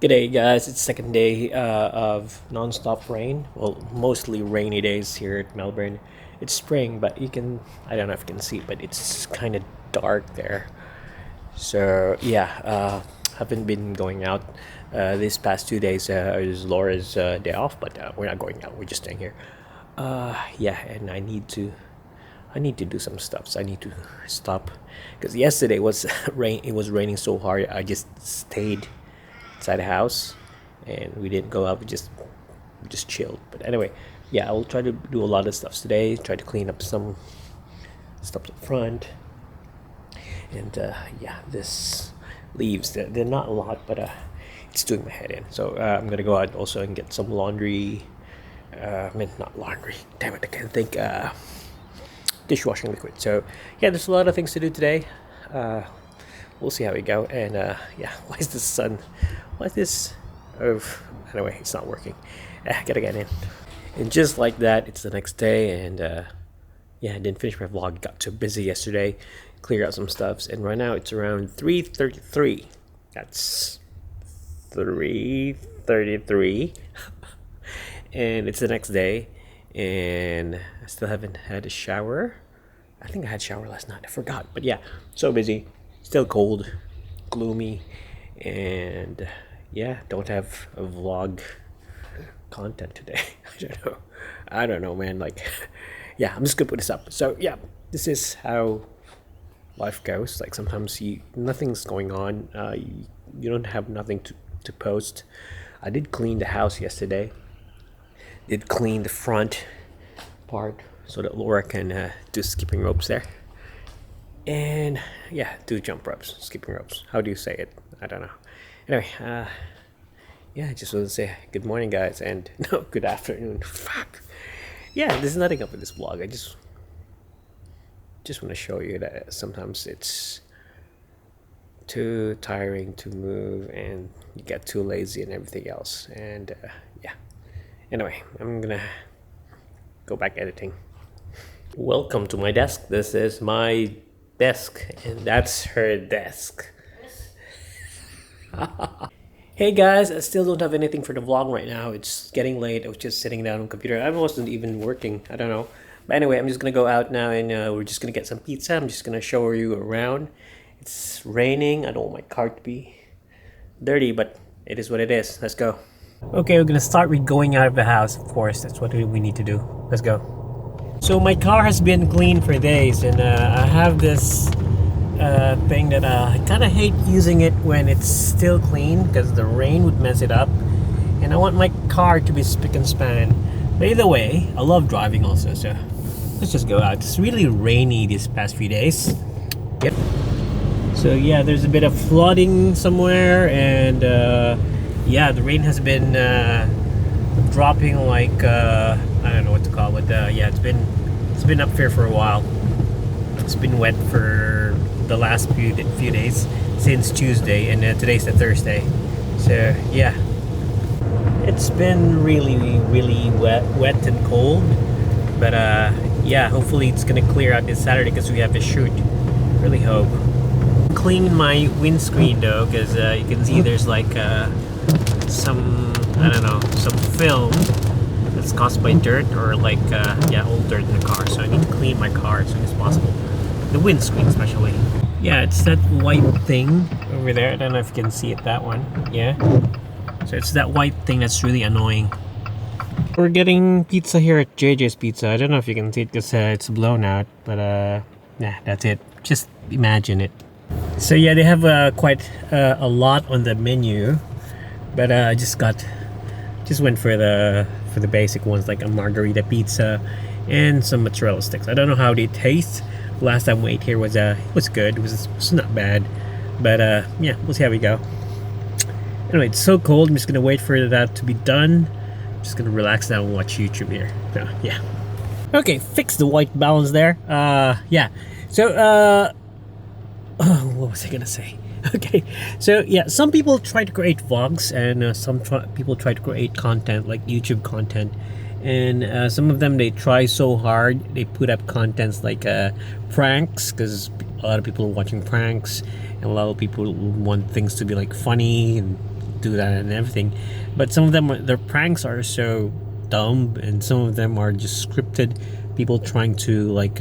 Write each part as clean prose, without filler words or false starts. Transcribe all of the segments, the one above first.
G'day guys, it's second day of non-stop rain. Well, mostly rainy days here at Melbourne. It's spring, but I don't know if you can see, but it's kind of dark there. So yeah, haven't been going out these past 2 days. Is Laura's day off, but we're not going out. We're just staying here. Yeah, and I need to do some stuff. So I need to stop because yesterday was rain. It was raining so hard. I just stayed inside the house and we didn't go out. We just chilled. But anyway, yeah, I will try to do a lot of stuff today. Try to clean up some stuff up front. And yeah, this leaves. They're not a lot, but it's doing my head in. So I'm gonna go out also and get some laundry. I mean, not laundry. Damn it, I can't think. Dishwashing liquid. So yeah, there's a lot of things to do today. Uh, we'll see how we go. And yeah, why is the sun? Why is this? Oh, anyway, it's not working. Gotta get in. And just like that, it's the next day, and yeah, I didn't finish my vlog. Got too busy yesterday, clear out some stuffs, and right now it's around 3:33. That's 3:33, and it's the next day, and I still haven't had a shower. I think I had a shower last night. I forgot, but yeah, so busy. Still cold, gloomy, and yeah, don't have a vlog content today. I don't know, man. Like, yeah, I'm just gonna put this up. So yeah, this is how life goes. Like sometimes nothing's going on. You don't have nothing to post. I did clean the house yesterday. Did clean the front part so that Laura can do skipping ropes there. And yeah, do jump ropes, skipping ropes. How do you say it? I don't know. Anyway, yeah, I just want to say good morning, guys, and no, good afternoon. Fuck. Yeah, there's nothing up with this vlog. I just want to show you that sometimes it's too tiring to move, and you get too lazy and everything else. And yeah. Anyway, I'm gonna go back editing. Welcome to my desk. This is my desk, and that's her desk. Hey guys, I still don't have anything for the vlog right now. It's getting late. I was just sitting down on the computer. I wasn't even working. I don't know. But anyway, I'm just gonna go out now, and we're just gonna get some pizza. I'm just gonna show you around. It's raining. I don't want my car to be dirty, but it is what it is. Let's go. Okay, we're gonna start with going out of the house. Of course, that's what we need to do. Let's go. So my car has been clean for days, and I have this thing that I kind of hate using it when it's still clean because the rain would mess it up, and I want my car to be spick and span. But either way, I love driving also, so let's just go out. It's really rainy these past few days. Yep. So yeah, there's a bit of flooding somewhere, and yeah, the rain has been dropping like I don't know what to call it. Yeah, it's been up here for a while. It's been wet for the last few days since Tuesday, and today's the Thursday. So yeah, it's been really wet and cold. But yeah, hopefully it's gonna clear out this Saturday because we have a shoot. Really hope. Clean my windscreen though, because you can see there's like some, I don't know, some film that's caused by dirt or like yeah, old dirt in the car. So I need to clean my car as soon as possible. The windscreen especially. Yeah, it's that white thing over there. I don't know if you can see it, that one. Yeah. So it's that white thing that's really annoying. We're getting pizza here at JJ's Pizza. I don't know if you can see it because it's blown out, but yeah, that's it. Just imagine it. So yeah, they have quite a lot on the menu, but I just went for the basic ones, like a margarita pizza and some mozzarella sticks. I don't know how they taste. Last time we ate here was good. It was not bad, but yeah, we'll see how we go. Anyway, it's so cold. I'm just gonna wait for that to be done. I'm just gonna relax now and watch YouTube here. Yeah. Okay, fix the white balance there. Yeah. So oh, what was I gonna say? Okay, so yeah, some people try to create vlogs, and some people try to create content like YouTube content, and some of them, they try so hard. They put up contents like pranks, because a lot of people are watching pranks, and a lot of people want things to be like funny and do that and everything. But some of them, their pranks are so dumb, and some of them are just scripted. People trying to like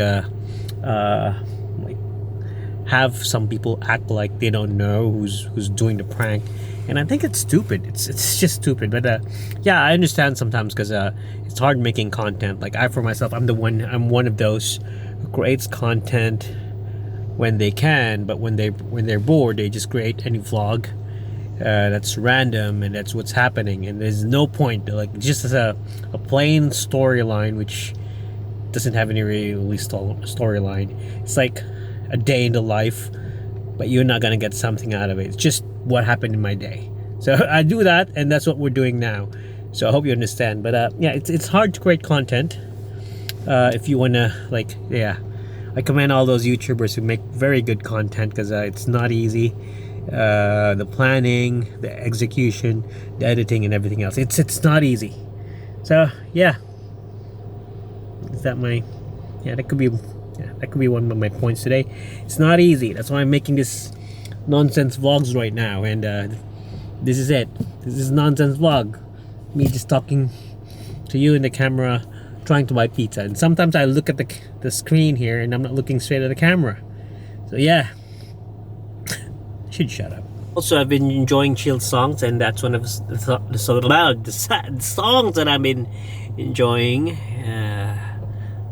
have some people act like they don't know who's doing the prank, and I think it's stupid. It's just stupid. But yeah, I understand sometimes because it's hard making content. Like I, for myself, I'm one of those who creates content when they can, but when they're bored, they just create any vlog that's random, and that's what's happening, and there's no point. Like just as a plain storyline which doesn't have any really storyline. It's like a day in the life, but you're not gonna get something out of it. It's just what happened in my day. So I do that, and that's what we're doing now. So I hope you understand. But yeah, it's hard to create content if you wanna, like, yeah, I commend all those YouTubers who make very good content, because it's not easy. The planning, the execution, the editing, and everything else. It's not easy. So yeah, is that my? Yeah, that could be one of my points today. It's not easy. That's why I'm making this nonsense vlogs right now, and this is it. This is nonsense vlog. Me just talking to you in the camera, trying to buy pizza. And sometimes I look at the screen here, and I'm not looking straight at the camera. So yeah, should shut up. Also, I've been enjoying chill songs, and that's one of the songs that I've been enjoying.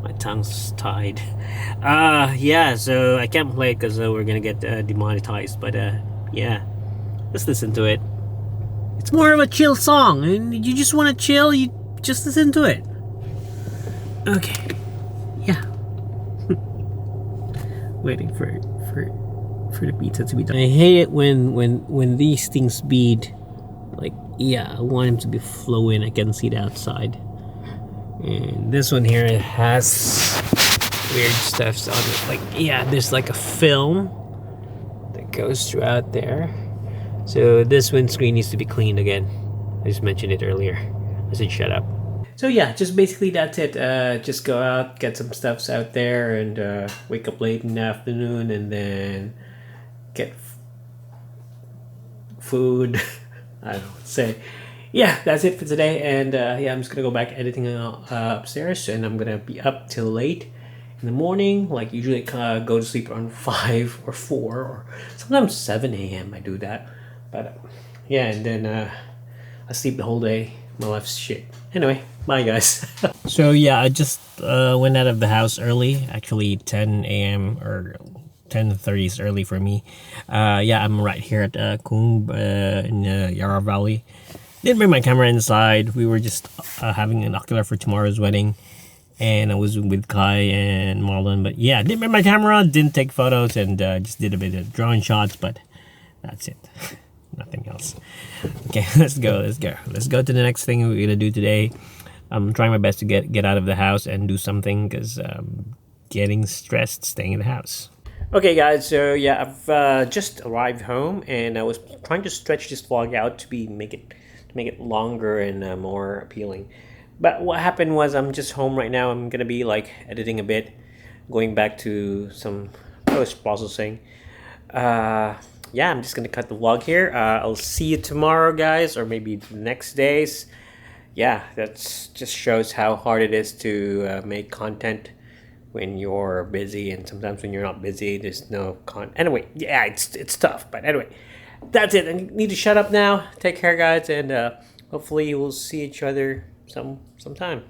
My tongue's tied. Yeah, so I can't play it because we're gonna get demonetized. But yeah, let's listen to it. It's more of a chill song, and you just want to chill. You just listen to it. Okay. Yeah. Waiting for the pizza to be done. I hate it when these things bead. Like, yeah, I want them to be flowing. I can see the outside. And this one here, it has weird stuff on it. Like, yeah, there's like a film that goes throughout there. So this windscreen needs to be cleaned again. I just mentioned it earlier. I said shut up. So yeah, just basically that's it. Just go out, get some stuffs out there, and wake up late in the afternoon, and then get food. I don't know what to say. Yeah, that's it for today, and yeah, I'm just gonna go back editing upstairs, and I'm gonna be up till late in the morning. Like usually, go to sleep around 5 or 4 or sometimes 7 a.m. I do that, but yeah, and then I sleep the whole day. My life's shit. Anyway, bye guys. So yeah, I just went out of the house early. Actually, 10 a.m. or 10:30 is early for me. Yeah, I'm right here at Coombe in Yarra Valley. Didn't bring my camera inside. We were just having an ocular for tomorrow's wedding, and I was with Kai and Marlon. But yeah, didn't bring my camera, didn't take photos, and just did a bit of drone shots, but that's it. Nothing else. Okay, let's go to the next thing we're gonna do today. I'm trying my best to get out of the house and do something, because I'm getting stressed staying in the house. Okay guys, so yeah, I've just arrived home, and I was trying to stretch this vlog out to make it longer and more appealing. But what happened was, I'm just home right now. I'm gonna be like editing a bit, going back to some post-processing. Yeah, I'm just gonna cut the vlog here. I'll see you tomorrow guys, or maybe the next days. Yeah, that's just shows how hard it is to make content when you're busy, and sometimes when you're not busy, there's no anyway, yeah, it's tough. But anyway, that's it. I need to shut up now. Take care guys, and hopefully we'll see each other sometime.